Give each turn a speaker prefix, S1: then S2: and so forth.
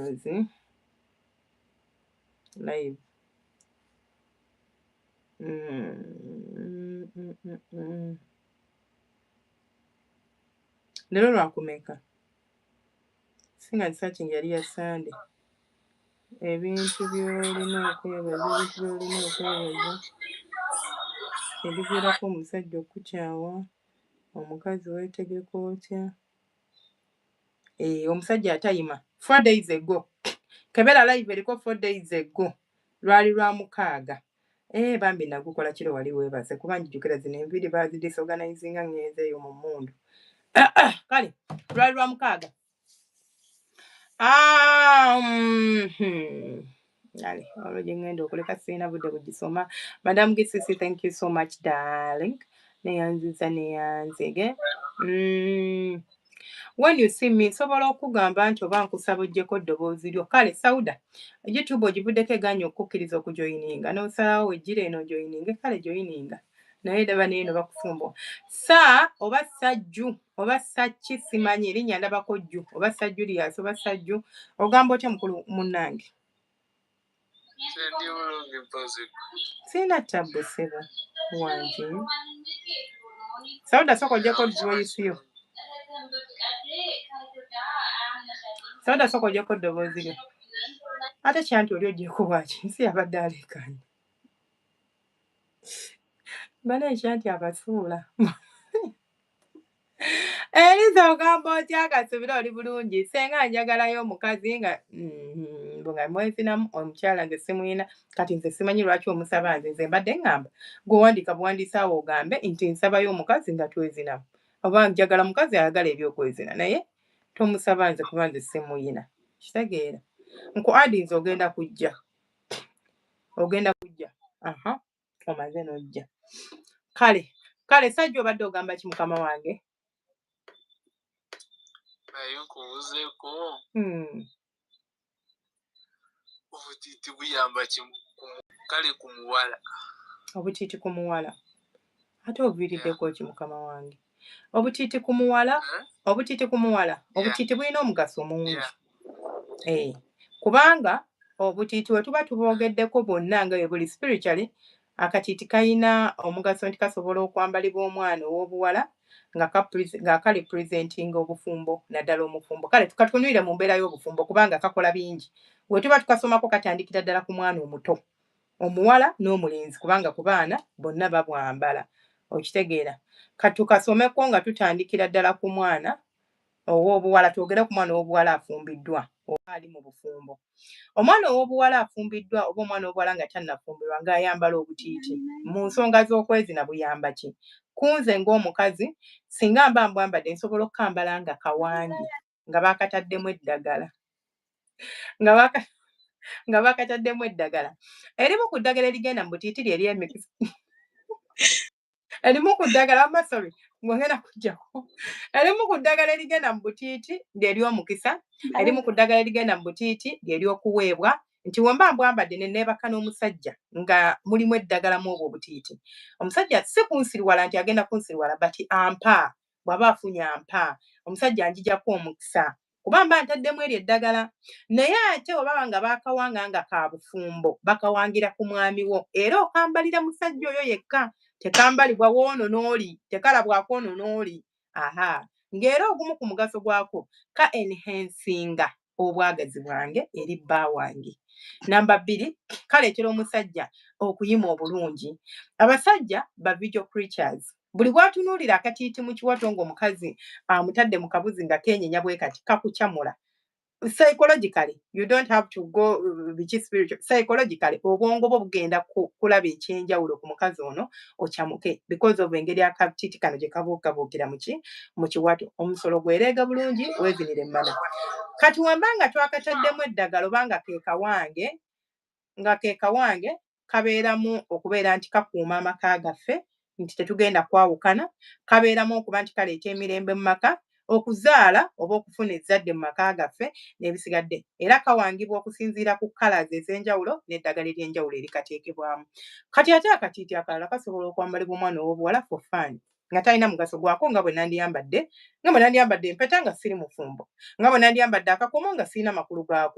S1: videos live. Lero lwakumeka singa searching yali ya Sunday. Ebintu byolina okwebaza ebiviirako omusajja okukyawa omukazi weetegeka otya. Omusajja atayima 4 days ago. Kebera live eriko 4 days ago. Lwali lwa mukaaga. Bambi nagukola kiro wali weebase kuba njijukira zino enviiri bazidisorganizinga ngezeeyo mu mmundu. Kale lwali lwa mukaaga. Kale olwo gye ngenda okuleka sirina budde bugisoma. Madam Gisisi, thank you so much darling. Neyanzige. When you see me nsobola okugamba nti oba nkusaba ojjeko ddoboozi lyo. Kale Sauda YouTube ogivuddeko eganya okukkiriza okujoyininga n'osalawo wejjira eno ojoyininge. Kale joyininga naye ndaba neeno bakufumbo oba Sajju oba Sakki simanyi erinnya ndabako Jju oba Sajju Lias oba Sajju ogamba otya mukulu munnange. Sina tabbu sebo wange. Sauda soko ojjeko voice yo. Sauda soko ojjeko ddoboozi lyo. Ate kyanti oli ogyeko bwaki nsi yabadde alekanye. Bana ekyanti abasuula. Eriza ogamba otya akasubira oli bulungi senga njagalayo omukazi nga nga mwezinamu omukyala nze simuyina kati nze simanyi lwaki omusaba nze mbadde ngamba gwewandiika buwandiisa awo ogambe nti nsabayo omukazi nga twezinamu oba njagala mukazi ayagala ebyokwezina naye tomusaba nze kuba nze simuyina kitegeera nku adinze ogenda kujja omaze n'ojja kale Sajja obadde ogamba ki mukama wange.
S2: Naye nkubuzeeko obutiiti buyamba kale ku muwala.
S1: Obutiiti ku muwala ate oviiriddeko ki mukama wange. Obutiiti ku muwala obutiiti bulina omugaso mungi kubanga obutiiti we tuba tubwogeddeko bwonna nga bwe buli spiritually akatiiti kayina omugaso nti kasobola okwambalibwa omwana ow'obuwala nga kali presenting obufumbo naddala omufumbo. Kale tukatunuulire mu mbeera y'obufumbo kubanga kakola bingi. We tuba tukasomako katandikira ddala ku mwana omuto omuwala n'omulenzi kubanga ku baana bonna babwambala okitegeera. Katukasomeko nga tutandikira ddala ku mwana ow'obuwala twogere ku mwana ow'obuwala afumbiddwa oba ali mu bufumbo. Omwana ow'obuwala afumbiddwa oba omwana ow'obuwala nga tannafumbirwa ng'ayambala obutiiti mu nsonga z'okwezina buyamba ki? Kunze ng'omukazi singa mba mbwambadde nsobola okukambala nga kawangi nga baakataddemu eddagala nga baakataddemu eddagala. Erimu ku ddagala erigenda mu butiiti lyeri emikisa. Erimu ku ddagala ng'ogenda kujjako. Erimu ku ddagala erigenda mu butiiti ly'ery'omukisa. Erimu ku ddagala erigenda mu butiiti ly'ery'okuweebwa nti wemba mbwambadde ne neebaka n'omusajja nga mulimu eddagala mu obwo obutiiti. Omusajja si kunsiriwala nti agenda kunsiriwala but ampa bw'aba afunye ampa omusajja njijjako omukisa kuba mba ntaddemu eryo eddagala. Naye ate olaba nga baakawanga nga ka bufumbo bakawangira ku mwami wo era okambalira musajja oyo yekka tekambalibwa woono n'oli tekalabwako ono n'oli. Ng'era ogumu ku mugaso gwako ka enhancinga obwagazi bwange eri bba wange. Namba 2 kaleetera omusajja okuyima obulungi. Abasajja ba visual creatures. Buli bwatunuulira akatiiti mu kiwato ng'omukazi amutadde mu kabuzi nga keenyenya bwe kati kakukyamula. Psychologically you don't have to go spiritual. Psychologically obwongo bwo bugenda kulaba ekyenjawulo ku mukazi ono okyamuke because of engeri akatiiti kano gye kabuukabuukira mu kiwato. Omusolo gwereega bulungi weezinire emmana. Kati wamba nga twakataddemu eddagala oba nga ke kawange kabeeramu okubeera nti kakuuma amaka gaffe nti tetugenda kwawukana. Kabeeramu okuba nti kaleeta emirembe mu maka okuzaala oba okufuna ezzadde mu maka gaffe n'ebisigadde. Era kawangibwa okusinziira ku colors ez'enjawulo n'eddagala ery'enjawulo erikateekebwamu. Kati ate akatiiti akalala kasobola okwambalibwa omwana ow'obuwala for fun nga talina mugaso gwako nga bwe nandiyambadde empeta nga siri mufumbo nga bwe nandiyambadde akakomo nga sirina makulu gaako.